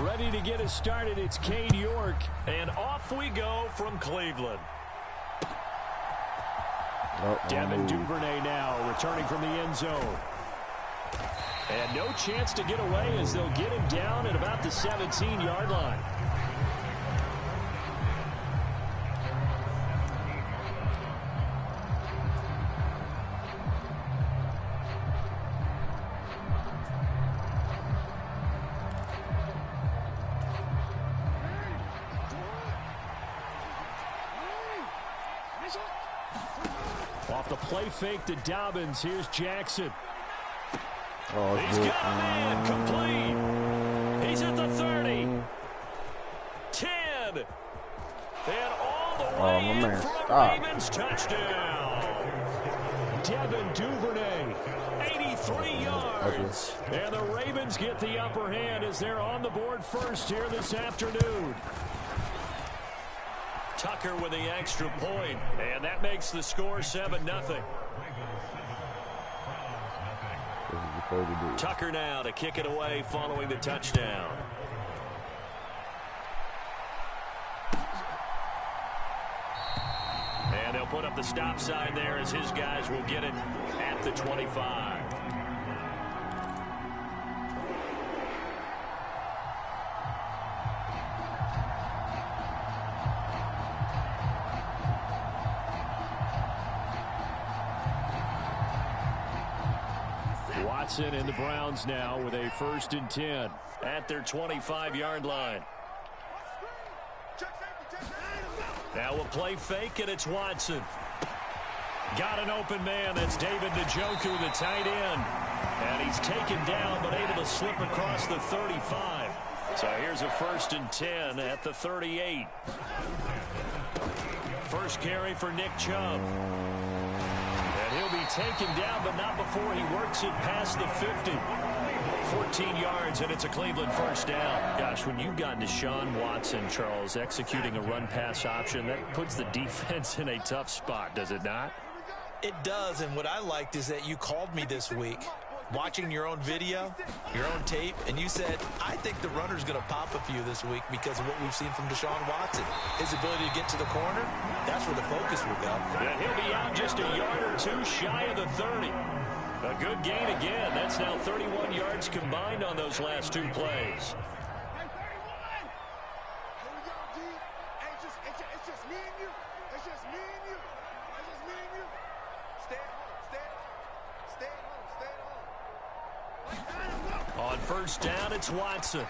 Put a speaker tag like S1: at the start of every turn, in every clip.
S1: Ready to get us started, it's Cade York.
S2: And off we go from Cleveland.
S1: Devin Duvernay now returning from the end zone. And no chance to get away as they'll get him down at about the 17-yard line. Off the play fake to Dobbins. Here's Jackson.
S3: Oh,
S1: he's got a man complete. He's at the 30. 10. And all the way in for a Ravens touchdown. Devin Duvernay, 83 yards. And the Ravens get the upper hand as they're on the board first here this afternoon. Tucker with the extra point, and that makes the score 7-0. Tucker now to kick it away following the touchdown. And they'll put up the stop sign there as his guys will get it at the 25. Watson and the Browns now with a 1st and 10 at their 25-yard line. Now we'll play fake, and it's Watson. Got an open man. That's David Njoku, the tight end. And he's taken down but able to slip across the 35. So here's a 1st and 10 at the 38. First carry for Nick Chubb. He'll be taken down, but not before he works it past the 50. 14 yards, and it's a Cleveland 1st down. Gosh, when you've got Deshaun Watson, Charles, executing a run-pass option, that puts the defense in a tough spot, does it not?
S4: It does, and what I liked is that you called me this week, watching your own video, your own tape, and you said, I think the runner's going to pop a few this week because of what we've seen from Deshaun Watson. His ability to get to the corner, that's where the focus will go.
S1: And he'll be out just a yard or two shy of the 30. A good gain again. That's now 31 yards combined on those last 2 plays. On 1st down, it's Watson.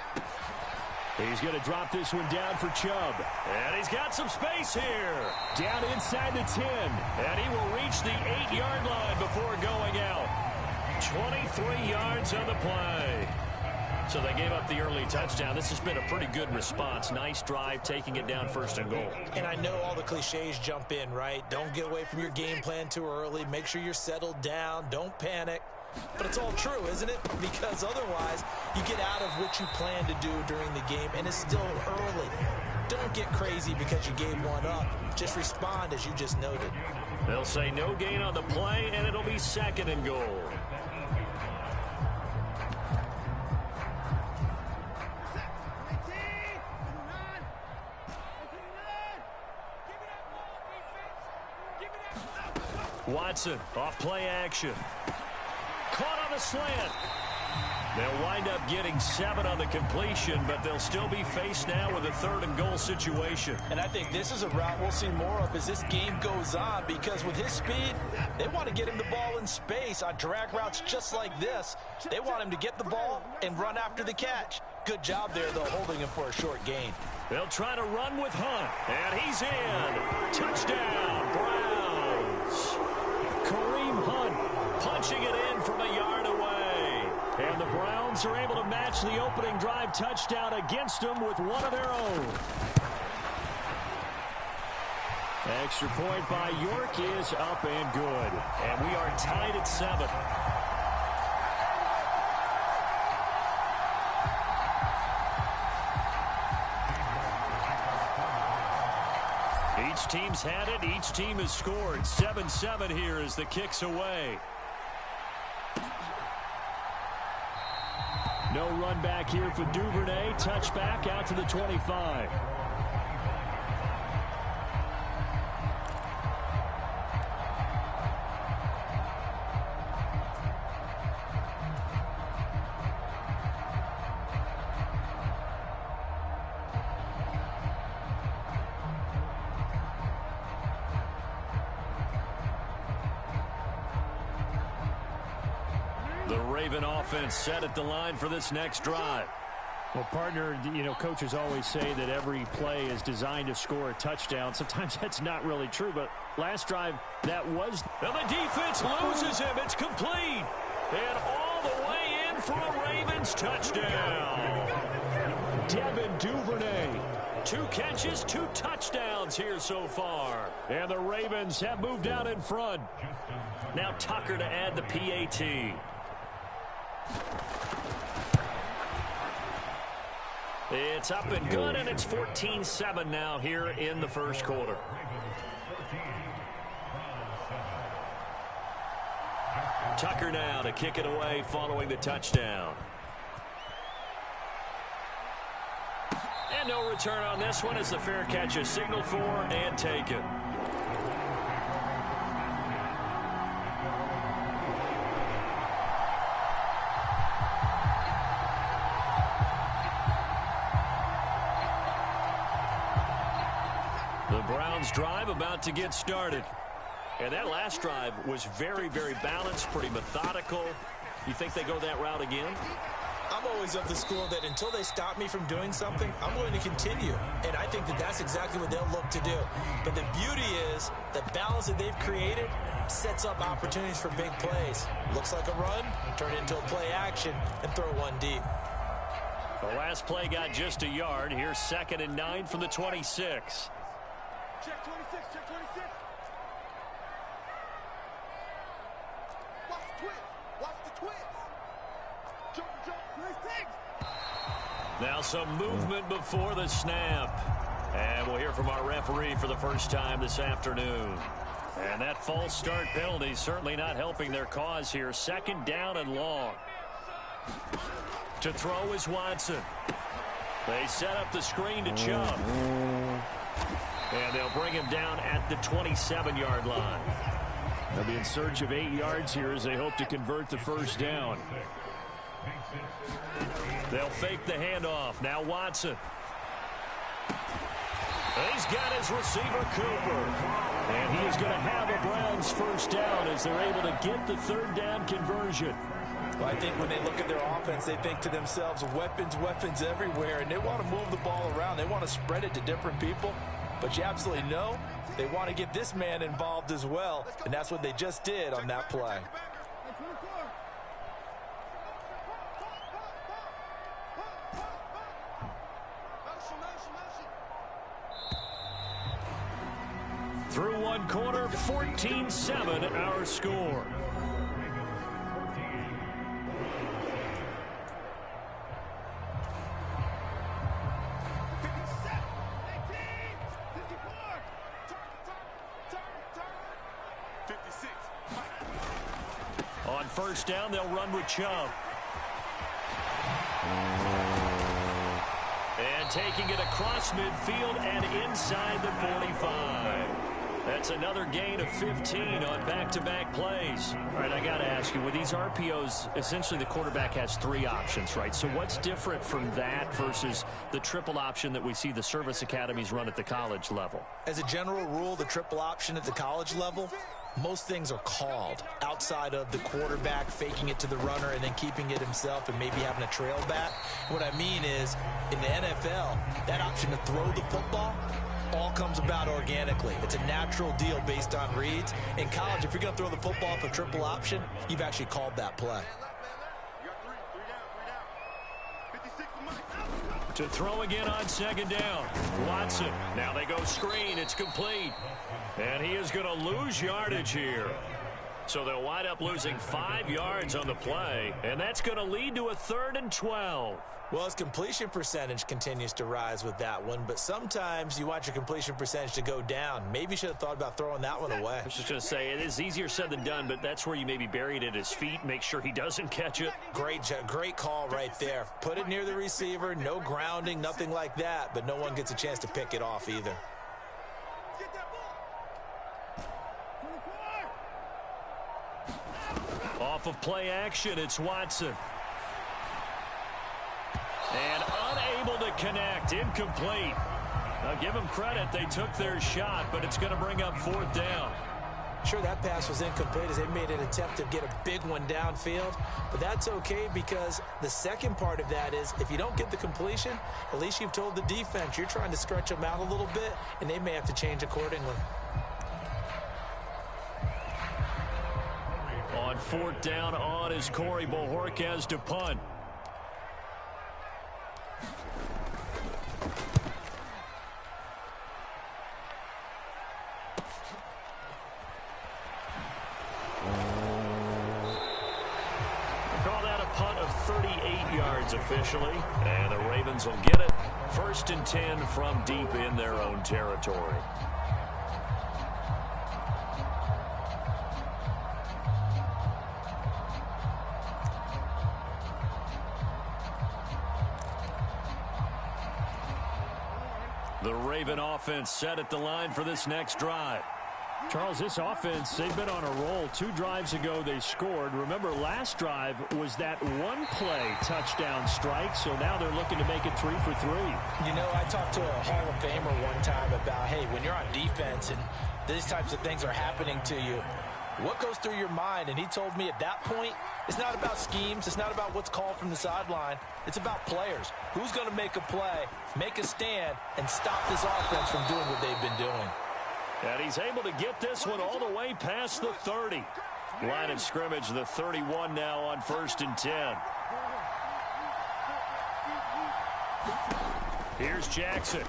S1: He's going to drop this one down for Chubb. And he's got some space here. Down inside the 10. And he will reach the 8-yard line before going out. 23 yards on the play. So they gave up the early touchdown. This has been a pretty good response. Nice drive, taking it down 1st and goal.
S4: And I know all the cliches jump in, right? Don't get away from your game plan too early. Make sure you're settled down. Don't panic. But it's all true, isn't it? Because otherwise, you get out of what you plan to do during the game, and it's still early. Don't get crazy because you gave one up. Just respond, as you just noted.
S1: They'll say no gain on the play, and it'll be 2nd and goal. Watson, off play action. Caught on the slant. They'll wind up getting 7 on the completion, but they'll still be faced now with a 3rd and goal situation.
S4: And I think this is a route we'll see more of as this game goes on, because with his speed, they want to get him the ball in space on drag routes just like this. They want him to get the ball and run after the catch. Good job there, though, holding him for a short gain.
S1: They'll try to run with Hunt, and he's in. Touchdown, Browns. Kareem Hunt punching it in from a yard away. And the Browns are able to match the opening drive touchdown against them with one of their own. Extra point by York is up and good. And we are tied at 7. Each team's had it. Each team has scored. 7-7 here as the kick's away. No run back here for Duvernay. Touchback out to the 25.
S2: The Raven offense set at the line for this next drive.
S1: Well, partner, coaches always say that every play is designed to score a touchdown. Sometimes that's not really true, but last drive, that was.
S2: And the defense loses him. It's complete. And all the way in for a Ravens touchdown.
S1: Devin Duvernay.
S2: 2 catches, 2 touchdowns here so far.
S1: And the Ravens have moved out in front.
S2: Now Tucker to add the PAT. It's up and good, and it's 14-7 now here in the first quarter. Tucker now to kick it away following the touchdown. And no return on this one as the fair catch is signaled for and taken. The Browns drive about to get started. And that last drive was very, very balanced, pretty methodical. You think they go that route again?
S4: I'm always of the school that until they stop me from doing something, I'm going to continue. And I think that that's exactly what they'll look to do. But the beauty is the balance that they've created sets up opportunities for big plays. Looks like a run, turn it into a play action, and throw one deep.
S2: The last play got just a yard. Here's 2nd and 9 from the 26.
S5: Check 26, check 26. Watch the twist. Watch the twist. Jump, 26.
S2: Now some movement before the snap. And we'll hear from our referee for the first time this afternoon. And that false start penalty certainly not helping their cause here. 2nd down and long. To throw is Watson. They set up the screen to Chubb. And they'll bring him down at the 27-yard line.
S1: They'll be in search of 8 yards here as they hope to convert the first down.
S2: They'll fake the handoff. Now Watson. He's got his receiver, Cooper.
S1: And he is going to have a Browns first down as they're able to get the 3rd down conversion.
S4: Well, I think when they look at their offense, they think to themselves, weapons, weapons everywhere, and they want to move the ball around. They want to spread it to different people. But you absolutely know they want to get this man involved as well, and that's what they just did on that play.
S2: Through 1 quarter, 14-7 our score. On first down, they'll run with Chubb. And taking it across midfield and inside the 45. That's another gain of 15 on back-to-back plays.
S1: All right, I got to ask you, with these RPOs, essentially the quarterback has 3 options, right? So what's different from that versus the triple option that we see the service academies run at the college level?
S4: As a general rule, the triple option at the college level, most things are called outside of the quarterback faking it to the runner and then keeping it himself and maybe having a trail back. What I mean is, in the NFL, that option to throw the football all comes about organically. It's a natural deal based on reads. In college, if you're going to throw the football for triple option, you've actually called that play.
S2: To throw again on 2nd down. Watson. Now they go screen. It's complete. And he is going to lose yardage here. So they'll wind up losing 5 yards on the play, and that's going to lead to a 3rd and 12.
S4: Well, his completion percentage continues to rise with that one, but sometimes you want your completion percentage to go down. Maybe you should have thought about throwing that one away.
S2: I was just going to say, it is easier said than done, but that's where you maybe bury it at his feet, make sure he doesn't catch it.
S4: Great call right there. Put it near the receiver, no grounding, nothing like that, but no one gets a chance to pick it off either.
S2: Off of play action, it's Watson. And unable to connect, incomplete. Now give them credit, they took their shot, but it's going to bring up 4th down.
S4: Sure, that pass was incomplete as they made an attempt to get a big one downfield, but that's okay because the second part of that is if you don't get the completion, at least you've told the defense you're trying to stretch them out a little bit, and they may have to change accordingly.
S2: On 4th down on is Corey Bojorquez to punt. Call that a punt of 38 yards officially, and the Ravens will get it. 1st and 10 from deep in their own territory. The Raven offense set at the line for this next drive.
S1: Charles, this offense, they've been on a roll. 2 drives ago, they scored. Remember, last drive was that one-play touchdown strike, so now they're looking to make it 3 for 3.
S4: You know, I talked to a Hall of Famer one time about, hey, when you're on defense and these types of things are happening to you, what goes through your mind? And he told me at that point, it's not about schemes. It's not about what's called from the sideline. It's about players. Who's going to make a play, make a stand, and stop this offense from doing what they've been doing.
S2: And he's able to get this one all the way past the 30. Line of scrimmage, the 31 now on 1st and 10. Here's Jackson.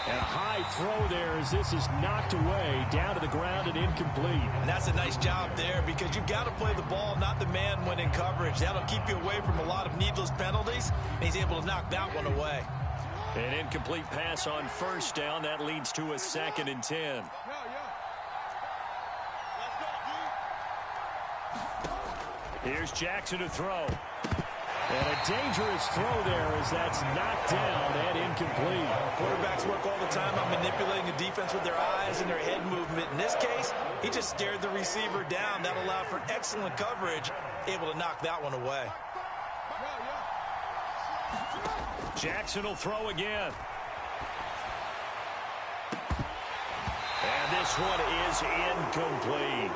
S1: And a high throw there as this is knocked away, down to the ground and incomplete.
S4: And that's a nice job there because you've got to play the ball, not the man when in coverage. That'll keep you away from a lot of needless penalties, and he's able to knock that one away.
S2: An incomplete pass on 1st down. That leads to a 2nd and 10. Here's Jackson to throw.
S1: And a dangerous throw there as that's knocked down and incomplete.
S4: Quarterbacks work all the time on manipulating the defense with their eyes and their head movement. In this case, he just stared the receiver down. That allowed for excellent coverage, able to knock that one away.
S2: Jackson will throw again. And this one is incomplete.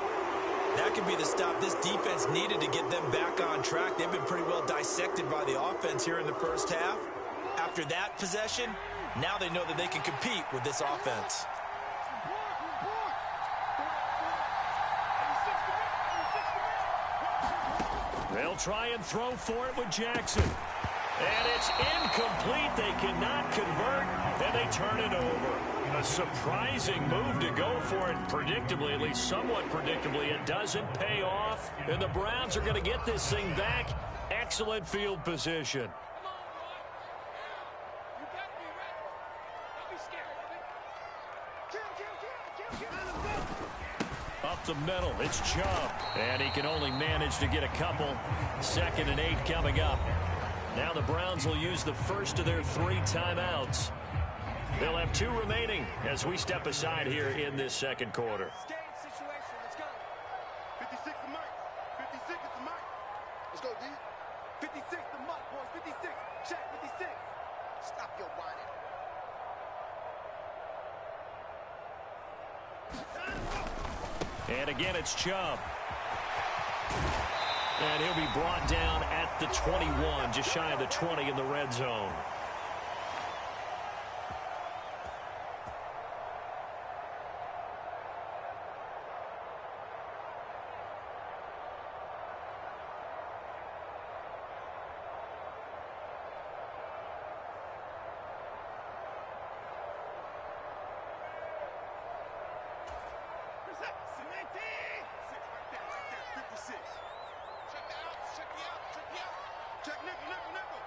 S4: That could be the stop this defense needed to get them back on track. They've been pretty well dissected by the offense here in the first half. After that possession, now they know that they can compete with this offense.
S2: They'll try and throw for it with Jackson. And it's incomplete. They cannot convert, and they turn it over. A surprising move to go for it predictably, at least somewhat predictably. It doesn't pay off, and the Browns are going to get this thing back. Excellent field position. Up the middle, it's Chubb. And he can only manage to get a couple. 2nd and 8 coming up. Now the Browns will use the first of their 3 timeouts. They'll have 2 remaining as we step aside here in this second quarter.
S5: Situation. Let's go. 56 the mark. 56 is the mark. Let's go, D. 56 the mark, boys. 56. Check 56. Stop your whining.
S2: And again, it's Chubb. And he'll be brought down at the 21, just shy of the 20 in the red zone.
S5: Check the outs. Check the outs. Check the outs. Check nickel, nickel, nickel.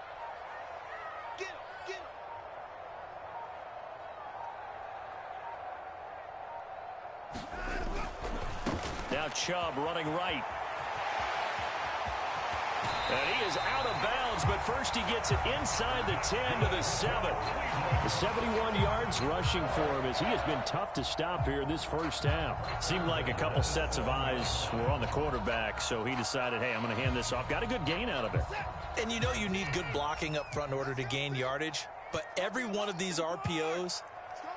S5: Get him. Get him.
S2: Now Chubb running right. And he is out of bounds, but first he gets it inside the 10 to the 7. The 71 yards rushing for him as he has been tough to stop here this first half.
S1: Seemed like a couple sets of eyes were on the quarterback, so he decided, hey, I'm going to hand this off. Got a good gain out of it.
S4: And you know you need good blocking up front in order to gain yardage, but every one of these RPOs,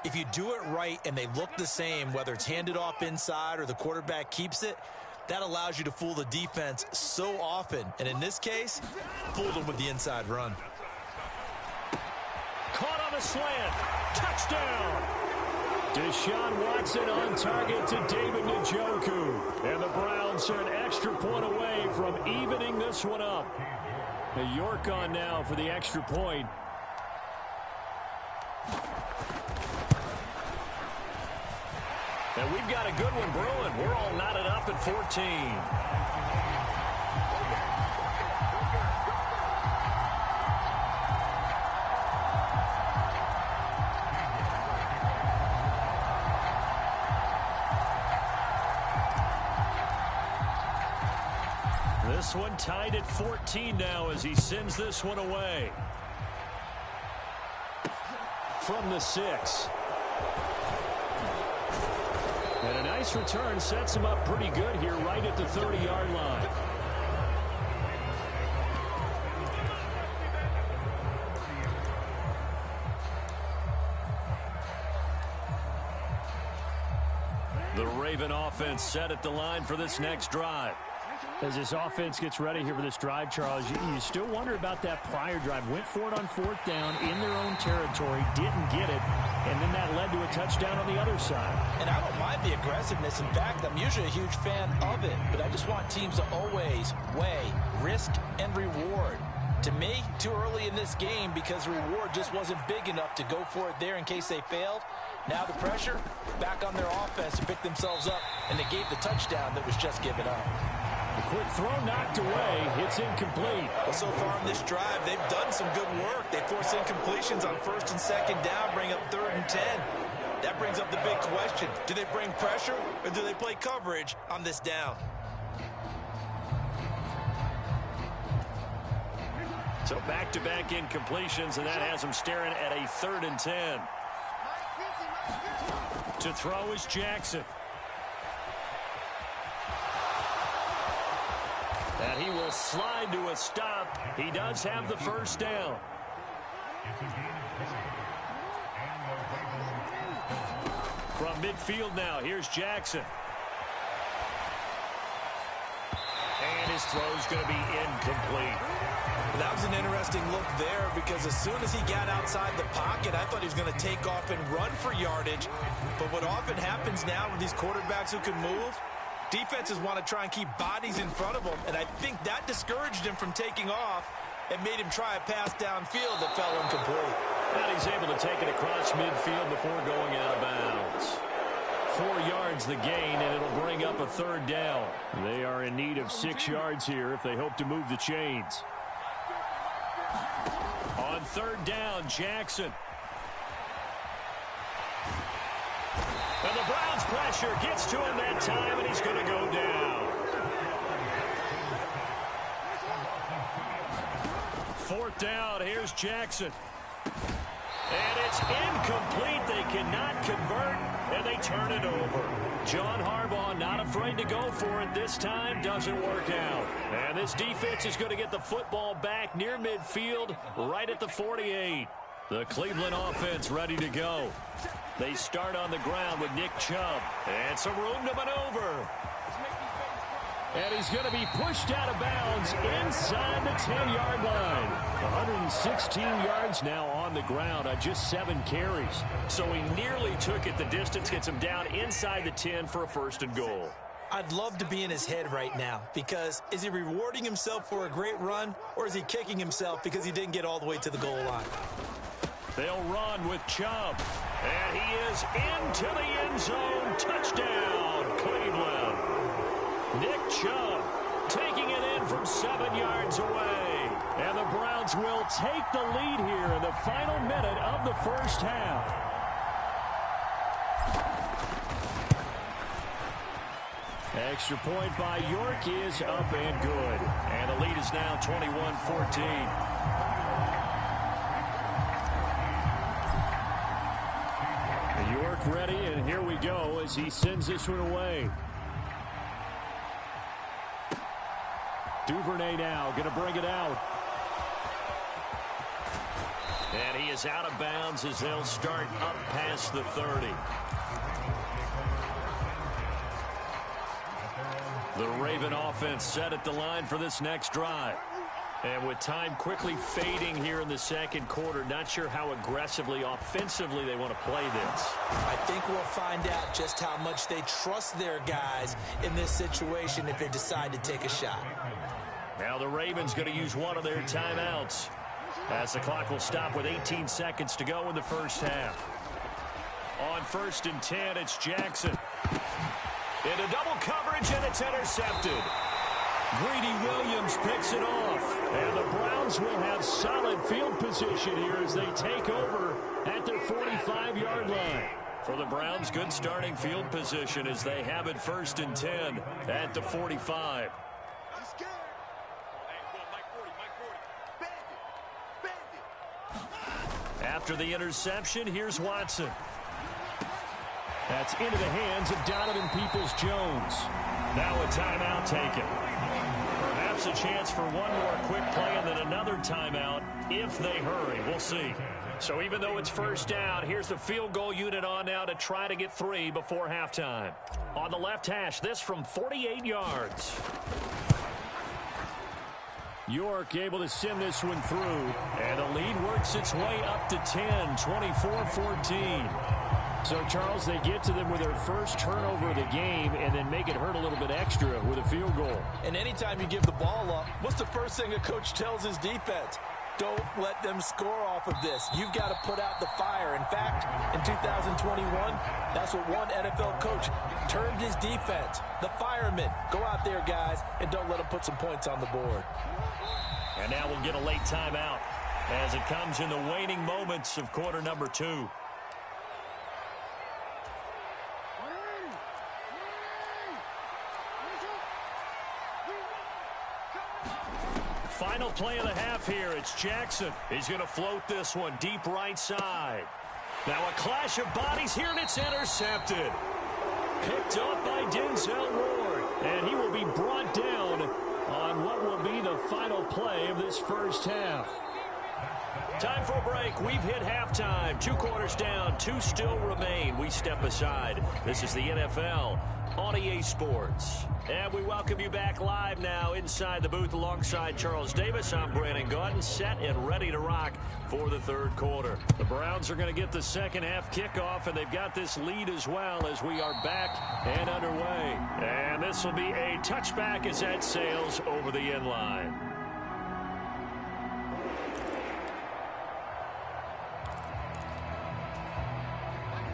S4: if you do it right and they look the same, whether it's handed off inside or the quarterback keeps it, that allows you to fool the defense so often. And in this case, fooled them with the inside run.
S1: Caught on the slant. Touchdown. Deshaun Watson on target to David Njoku. And the Browns are an extra point away from evening this one up. York on now for the extra point. And we've got a good one brewing. We're all knotted up at 14. This one tied at 14 now as he sends this one away. From the 6. And a nice return sets him up pretty good here right at the 30-yard line. The Raven offense set at the line for this next drive. As this offense gets ready here for this drive, Charles, you still wonder about that prior drive. Went for it on 4th down in their own territory, didn't get it, and then that led to a touchdown on the other side.
S4: And I don't mind the aggressiveness. In fact, I'm usually a huge fan of it, but I just want teams to always weigh risk and reward. To me, too early in this game because the reward just wasn't big enough to go for it there in case they failed. Now the pressure back on their offense to pick themselves up, and they gave the touchdown that was just given up.
S1: The quick throw knocked away. It's incomplete.
S4: Well, so far in this drive, they've done some good work. They force incompletions on 1st and 2nd down, bring up 3rd and 10. That brings up the big question. Do they bring pressure or do they play coverage on this down?
S2: So back-to-back incompletions, and that has them staring at a 3rd and 10. To throw is Jackson. And he will slide to a stop. He does have the first down. From midfield now, here's Jackson. And his throw's going to be incomplete.
S4: That was an interesting look there because as soon as he got outside the pocket, I thought he was going to take off and run for yardage. But what often happens now with these quarterbacks who can move, defenses want to try and keep bodies in front of them, and I think that discouraged him from taking off and made him try a pass downfield that fell incomplete.
S2: And he's able to take it across midfield before going out of bounds.
S1: 4 yards the gain, and it'll bring up a 3rd down. They are in need of 6 yards here if they hope to move the chains. On 3rd down, Jackson. And the Browns' pressure gets to him that time, and he's going to go down. 4th down, here's Jackson. And it's incomplete. They cannot convert, and they turn it over. John Harbaugh not afraid to go for it this time. Doesn't work out. And this defense is going to get the football back near midfield, right at the 48. The Cleveland offense ready to go. They start on the ground with Nick Chubb. And some room to maneuver. And he's going to be pushed out of bounds inside the 10-yard line. 116 yards now on the ground on just 7 carries. So he nearly took it the distance, gets him down inside the 10 for a 1st and goal.
S4: I'd love to be in his head right now because is he rewarding himself for a great run or is he kicking himself because he didn't get all the way to the goal line?
S1: They'll run with Chubb. And he is into the end zone. Touchdown, Cleveland. Nick Chubb from 7 yards away. And the Browns will take the lead here in the final minute of the first half. Extra point by York is up and good. And the lead is now 21-14. York ready, and here we go as he sends this one away. Duvernay now going to bring it out. And he is out of bounds as they'll start up past the 30. The Raven offense set at the line for this next drive. And with time quickly fading here in the second quarter, not sure how aggressively, offensively they want to play this.
S4: I think we'll find out just how much they trust their guys in this situation if they decide to take a shot.
S1: Now the Ravens going to use one of their timeouts as the clock will stop with 18 seconds to go in the first half. On 1st and 10, it's Jackson. Into double coverage, and it's intercepted. Greedy Williams picks it off. And the Browns will have solid field position here as they take over at their 45-yard line. For the Browns, good starting field position as they have it 1st and 10 at the 45. After the interception, here's Watson. That's into the hands of Donovan Peoples-Jones. Now a timeout taken. Perhaps a chance for one more quick play and then another timeout if they hurry. We'll see. So even though it's first down, here's the field goal unit on now to try to get 3 before halftime. On the left hash, this from 48 yards. York able to send this one through. And the lead works its way up to 10, 24-14. So, Charles, they get to them with their first turnover of the game and then make it hurt a little bit extra with a field goal.
S4: And anytime you give the ball up, what's the first thing a coach tells his defense? Don't let them score off of this. You've got to put out the fire. In fact, in 2021, that's what one NFL coach termed his defense. The firemen. Go out there, guys, and don't let them put some points on the board.
S1: And now we'll get a late timeout as it comes in the waning moments of quarter number 2. Final play of the half here. It's Jackson. He's going to float this one deep right side. Now a clash of bodies here, and it's intercepted. Picked off by Denzel Ward. And he will be brought down on what will be the final play of this first half. Time for a break. We've hit halftime. 2 quarters down. 2 still remain. We step aside. This is the NFL on EA Sports. And we welcome you back live now inside the booth alongside Charles Davis. I'm Brandon Gordon, set and ready to rock for the third quarter. The Browns are going to get the second half kickoff, and they've got this lead as well as we are back and underway. And this will be a touchback as that sails over the end line.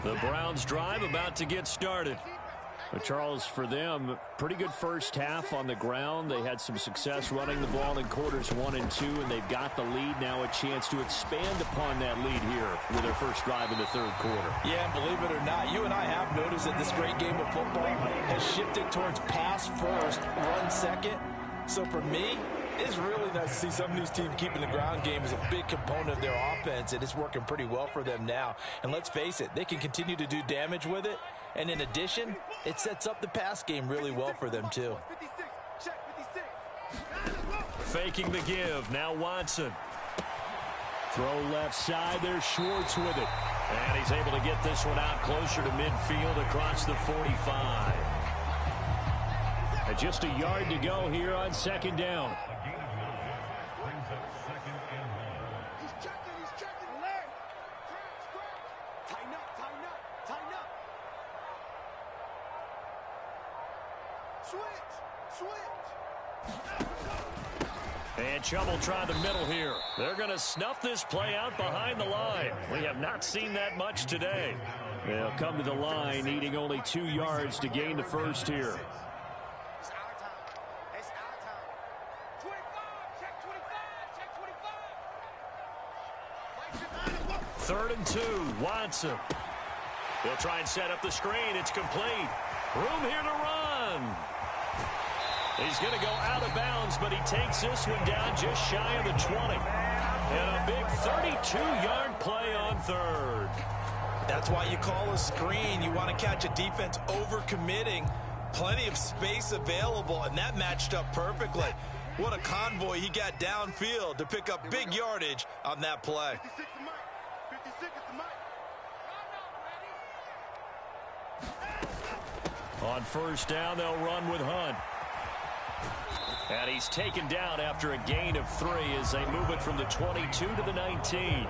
S1: The Browns drive about to get started. But Charles, for them, pretty good first half on the ground. They had some success running the ball in quarters 1 and 2, and they've got the lead. Now a chance to expand upon that lead here with their first drive in the third quarter.
S4: Yeah, and believe it or not, you and I have noticed that this great game of football has shifted towards pass first, run second. So for me, it's really nice to see some of these teams keeping the ground game as a big component of their offense, and it's working pretty well for them now. And let's face it, they can continue to do damage with it. And in addition, it sets up the pass game really well for them, too.
S1: Faking the give. Now Watson. Throw left side. There's Schwartz with it. And he's able to get this one out closer to midfield across the 45. And just a yard to go here on second down. And Chubb will try the middle here. They're going to snuff this play out behind the line. We have not seen that much today. They'll come to the line, needing only 2 yards to gain the first here.
S2: 3rd and 2. Watson. He'll try and set up the screen. It's complete. Room here to run. He's going to go out of bounds, but he takes this one down just shy of the 20. And a big 32-yard play on 3rd.
S4: That's why you call a screen. You want to catch a defense overcommitting. Plenty of space available, and that matched up perfectly. What a convoy he got downfield to pick up big yardage on that play.
S5: 56 is Mike. 56 is the Mike.
S2: On 1st down, they'll run with Hunt. And he's taken down after a gain of 3 as they move it from the 22 to the 19.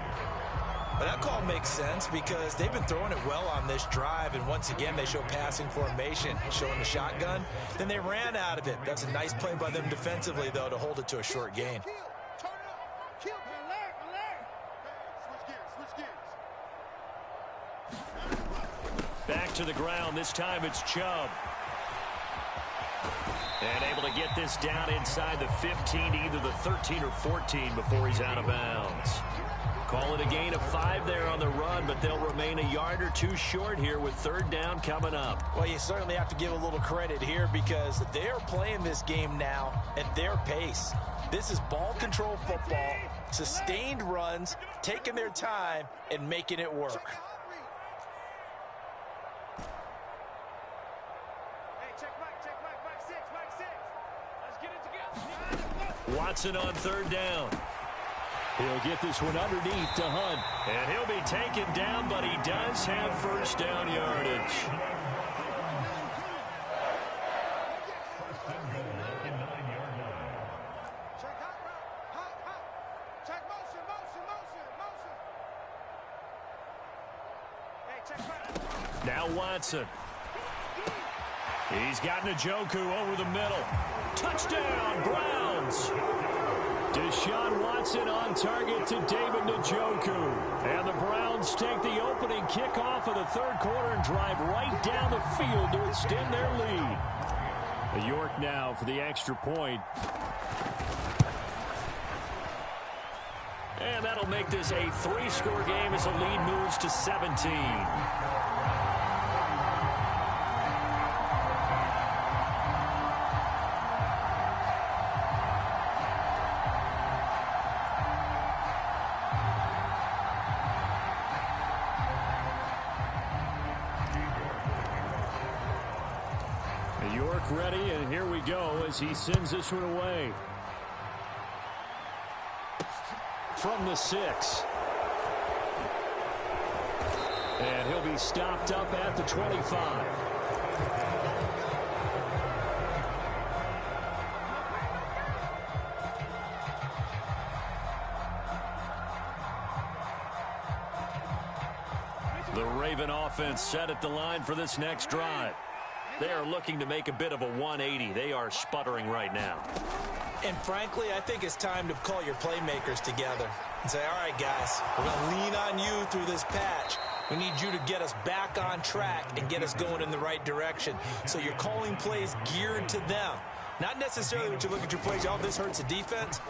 S4: But that call makes sense because they've been throwing it well on this drive, and once again they show passing formation, showing the shotgun. Then they ran out of it. That's a nice play by them defensively, though, to hold it to a short gain.
S5: Kill. Turn it up. Kill. Relax. Switch gears.
S2: Back to the ground. This time it's Chubb. And able to get this down inside the 15 to either the 13 or 14 before he's out of bounds. Call it a gain of 5 there on the run, but they'll remain a yard or 2 short here with 3rd down coming up.
S4: Well, you certainly have to give a little credit here because they're playing this game now at their pace. This is ball control football, sustained runs, taking their time, and making it work.
S2: Watson on 3rd down.
S1: He'll get this one underneath to Hunt.
S2: And he'll be taken down, but he does have 1st down yardage.
S5: Check motion. Hey, check motion.
S2: Now Watson. He's got Njoku over the middle. Touchdown, Browns. Deshaun Watson on target to David Njoku. And the Browns take the opening kickoff of the 3rd quarter and drive right down the field to extend their lead. York now for the extra point. And that'll make this a 3-score game as the lead moves to 17. Ready, and here we go as he sends this one away. From the 6. And he'll be stopped up at the 25. The Raven offense set at the line for this next drive. They are looking to make a bit of a 180. They are sputtering right now.
S4: And frankly, I think it's time to call your playmakers together and say, all right, guys, we're going to lean on you through this patch. We need you to get us back on track and get us going in the right direction. So you're calling plays geared to them. Not necessarily when you look at your plays, oh, this hurts the defense.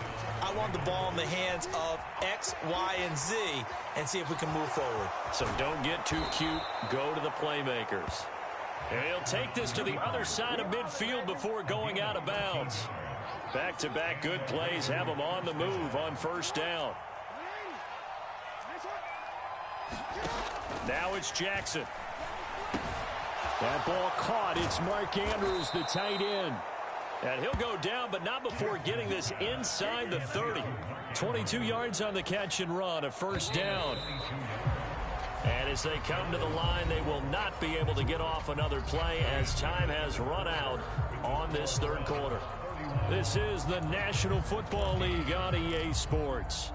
S4: I want the ball in the hands of X, Y, and Z and see if we can move forward.
S2: So don't get too cute. Go to the playmakers. And he'll take this to the other side of midfield before going out of bounds. Back-to-back good plays have him on the move on 1st down. Now it's Jackson.
S1: That ball caught. It's Mark Andrews, the tight end.
S2: And he'll go down, but not before getting this inside the 30.
S1: 22 yards on the catch and run, a 1st down.
S2: And as they come to the line, they will not be able to get off another play as time has run out on this 3rd quarter.
S1: This is the National Football League on EA Sports.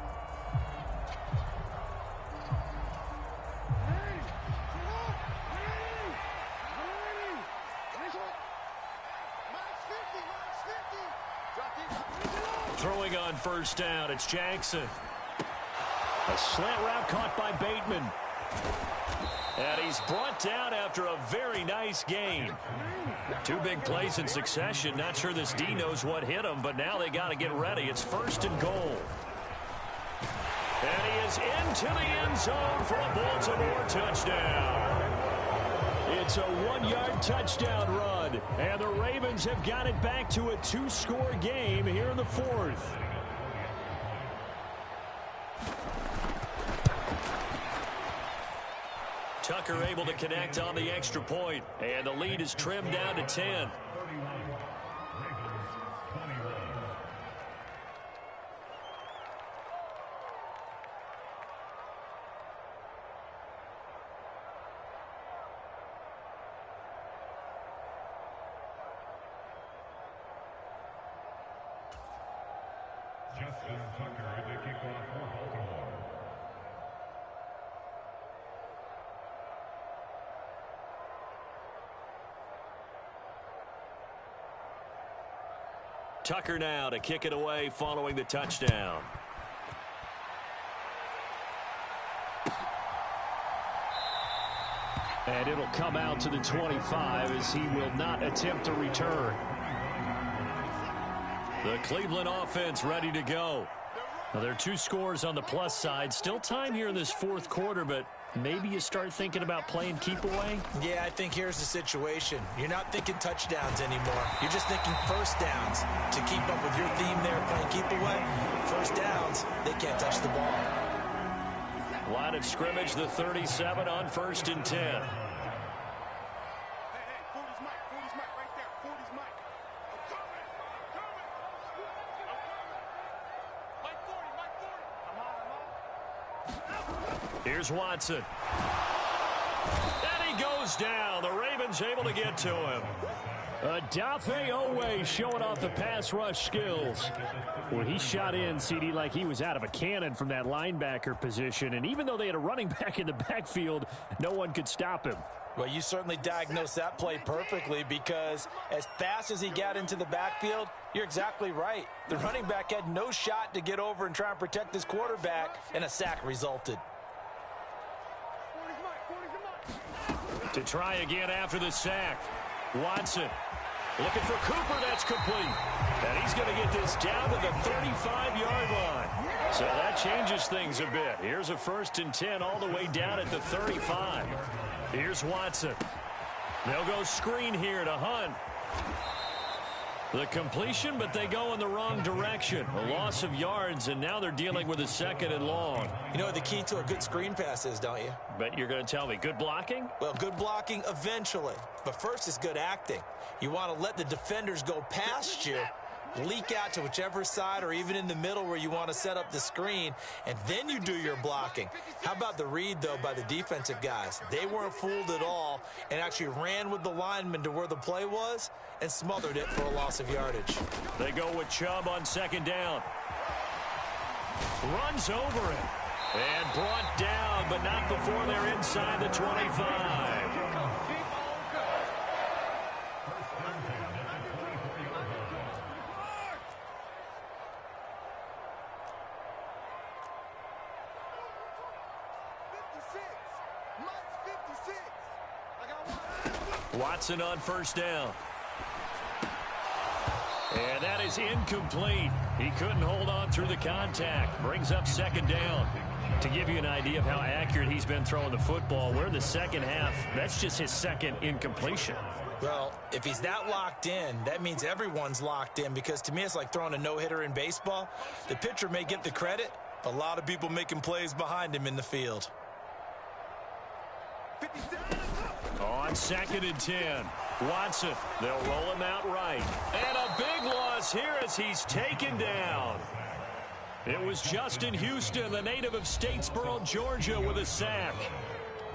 S2: Throwing on 1st down, it's Jackson.
S1: A slant route caught by Bateman.
S2: And he's brought down after a very nice gain. 2 big plays in succession. Not sure this D knows what hit him, but now they got to get ready. It's 1st and goal. And he is in into the end zone for a Baltimore touchdown.
S1: It's a 1-yard touchdown run, and the Ravens have got it back to a 2-score game here in the 4th.
S2: Tucker able to connect on the extra point, and the lead is trimmed down to 10. Tucker now to kick it away following the touchdown.
S1: And it'll come out to the 25 as he will not attempt to return.
S2: The Cleveland offense ready to go. Now, there are 2 scores on the plus side. Still time here in this 4th quarter, but maybe you start thinking about playing keep away?
S4: Yeah, I think here's the situation. You're not thinking touchdowns anymore. You're just thinking first downs. To keep up with your theme there, playing keep away, first downs, they can't touch the ball.
S2: Line of scrimmage, the 37 on 1st and 10. Here's Watson. And he goes down. The Ravens able to get to him.
S1: Dafe Owe showing off the pass rush skills. Well, he shot in, CD, like he was out of a cannon from that linebacker position. And even though they had a running back in the backfield, no one could stop him.
S4: Well, you certainly diagnosed that play perfectly because as fast as he got into the backfield, you're exactly right. The running back had no shot to get over and try and protect his quarterback, and a sack resulted.
S2: To try again after the sack. Watson looking for Cooper. That's complete. And he's going to get this down to the 35-yard line. So that changes things a bit. Here's a 1st and 10 all the way down at the 35. Here's Watson. They'll go screen here to Hunt. The completion, but they go in the wrong direction. A loss of yards, and now they're dealing with a 2nd and long.
S4: You know what the key to a good screen pass is, don't you?
S2: But you're going to tell me, good blocking?
S4: Well, good blocking eventually. But first is good acting. You want to let the defenders go past you, leak out to whichever side or even in the middle where you want to set up the screen, and then you do your blocking. How about the read, though, by the defensive guys? They weren't fooled at all and actually ran with the lineman to where the play was and smothered it for a loss of yardage.
S2: They go with Chubb on 2nd down. Runs over it and brought down, but not before they're inside the 25. Watson on 1st down. And that is incomplete. He couldn't hold on through the contact. Brings up 2nd down. To give you an idea of how accurate he's been throwing the football, we're in the 2nd half. That's just his 2nd incompletion.
S4: Well, if he's that locked in, that means everyone's locked in, because to me it's like throwing a no-hitter in baseball. The pitcher may get the credit, a lot of people making plays behind him in the field.
S2: On 2nd and 10, Watson, they'll roll him out right. And a big loss here as he's taken down. It was Justin Houston, the native of Statesboro, Georgia, with a sack.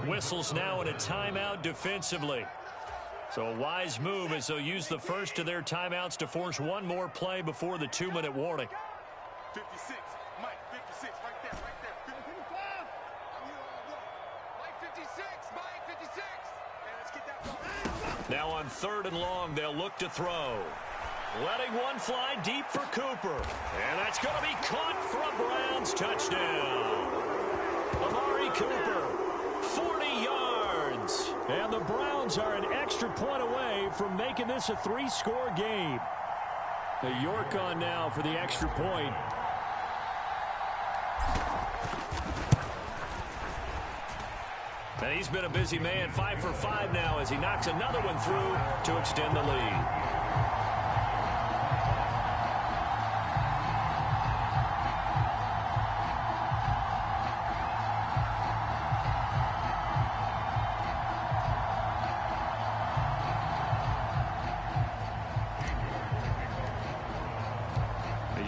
S2: Whistles now in a timeout defensively. So a wise move as they'll use the first of their timeouts to force one more play before the 2-minute warning.
S5: 56, Mike, 56, right there, right there. 55. Mike, 56, Mike, 56. Okay, let's get that ball.
S2: Now on 3rd and long, they'll look to throw. Letting one fly deep for Cooper. And that's going to be caught for a Browns touchdown. Amari Cooper, 40 yards.
S1: And the Browns are an extra point away from making this a 3-score game. The York on now for the extra point.
S2: And he's been a busy man, 5 for 5 now as he knocks another one through to extend the lead.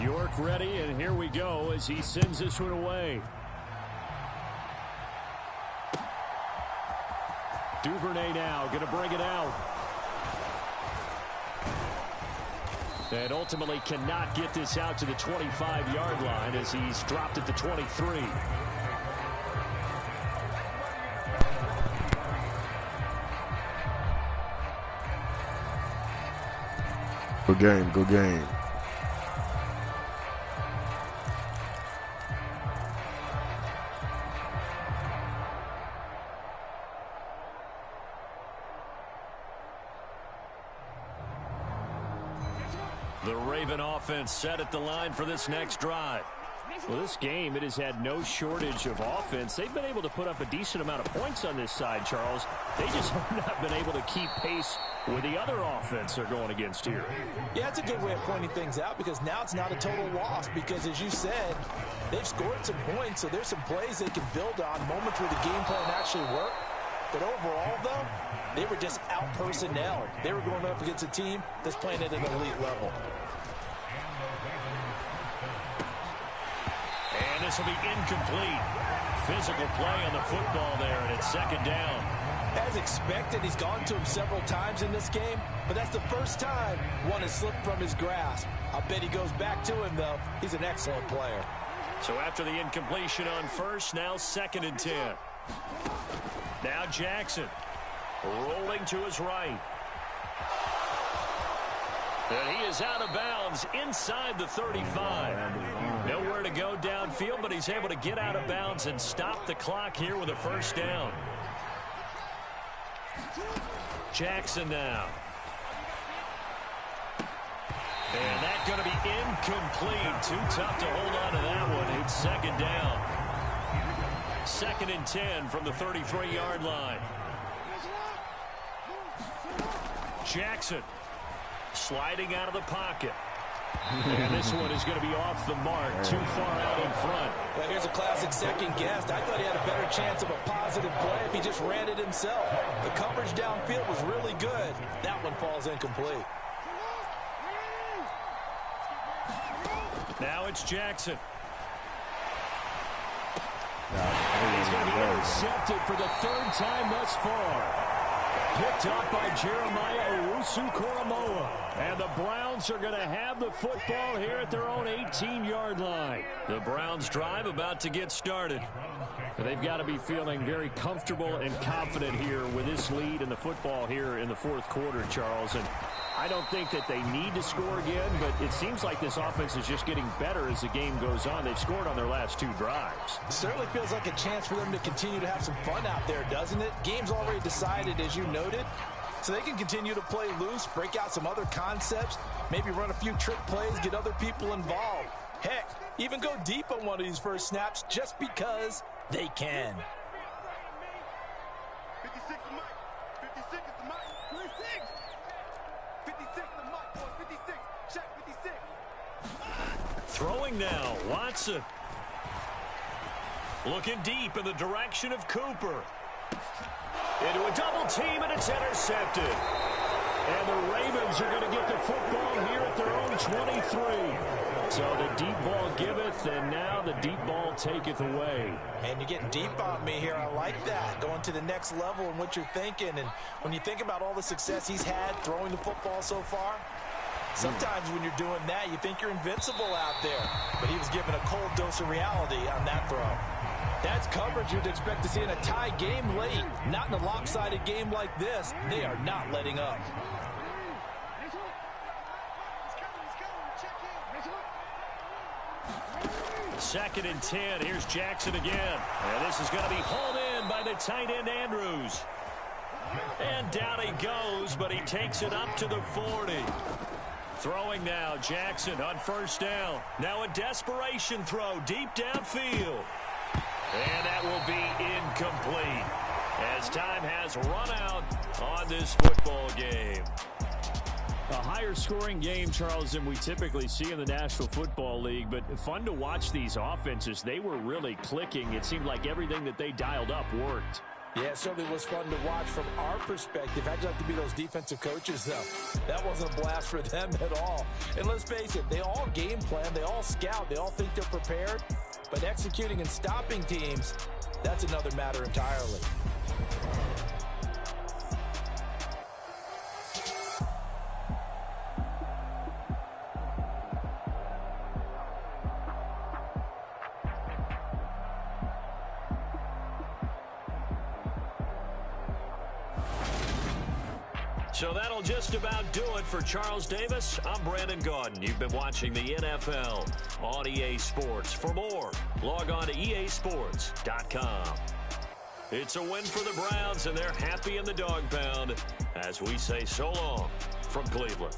S1: York ready, and here we go as he sends this one away. Duvernay now going to bring it out. And ultimately cannot get this out to the 25-yard line as he's dropped at the 23.
S3: Good game, good game.
S2: The Raven offense set at the line for this next drive.
S1: Well, this game, it has had no shortage of offense. They've been able to put up a decent amount of points on this side, Charles. They just have not been able to keep pace with the other offense they're going against here.
S4: Yeah, it's a good way of pointing things out because now it's not a total loss because, as you said, they've scored some points, so there's some plays they can build on, moments where the game plan actually worked. But overall, though, they were just out-personnel. They were going up against a team that's playing at an elite level.
S2: And this will be incomplete. Physical play on the football there, and it's second down.
S4: As expected, he's gone to him several times in this game, but that's the first time one has slipped from his grasp. I bet he goes back to him, though. He's an excellent player.
S2: So after the incompletion on first, now 2nd and 10. Now Jackson rolling to his right. And he is out of bounds inside the 35. Nowhere to go downfield, but he's able to get out of bounds and stop the clock here with a first down. Jackson now. And that's going to be incomplete. Too tough to hold on to that one. It's second down. 2nd and 10 from the 33-yard line. Jackson sliding out of the pocket.
S1: And this one is going to be off the mark, too far out in front.
S4: Well, here's a classic second guess. I thought he had a better chance of a positive play if he just ran it himself. The coverage downfield was really good. That one falls incomplete.
S2: Now it's Jackson.
S1: He's going to be intercepted for the 3rd time thus far. Picked up by Jeremiah Owusu-Koramoah. And the Browns are going to have the football here at their own 18-yard line.
S2: The Browns drive about to get started.
S1: They've got to be feeling very comfortable and confident here with this lead in the football here in the 4th quarter, Charles. And I don't think that they need to score again, but it seems like this offense is just getting better as the game goes on. They've scored on their last 2 drives.
S4: It certainly feels like a chance for them to continue to have some fun out there, doesn't it? Game's already decided, as you noted. So they can continue to play loose, break out some other concepts, maybe run a few trick plays, get other people involved. Heck, even go deep on one of these first snaps just because they can.
S5: 56 the mic. 56 is the mic. 56. 56 the mic, boy. 56. Check 56.
S2: Throwing now, Watson. Looking deep in the direction of Cooper. Into a double team, and it's intercepted.
S1: And the Ravens are going to get the football here at their own 23. So the deep ball giveth, and now the deep ball taketh away.
S4: Man, you're getting deep on me here. I like that. Going to the next level in what you're thinking. And when you think about all the success he's had throwing the football so far, sometimes when you're doing that, you think you're invincible out there. But he was given a cold dose of reality on that throw. That's coverage you'd expect to see in a tie game late. Not in a lopsided game like this. They are not letting up.
S2: Second and 10. Here's Jackson again. And this is going to be hauled in by the tight end Andrews. And down he goes, but he takes it up to the 40. Throwing now, Jackson on first down. Now a desperation throw deep downfield. And that will be incomplete. as time has run out on this football game.
S1: A higher scoring game, Charles, than we typically see in the National Football League, but fun to watch these offenses. They were really clicking. It seemed like everything that they dialed up worked.
S4: Yeah, it certainly was fun to watch from our perspective. How'd you like to be those defensive coaches, though? That wasn't a blast for them at all. And let's face it, they all game plan, they all scout, they all think they're prepared. But executing and stopping teams, that's another matter entirely.
S2: So that'll just about do it for Charles Davis. I'm Brandon Gaudin. You've been watching the NFL on EA Sports. For more, log on to easports.com. It's a win for the Browns, and they're happy in the dog pound as we say so long from Cleveland.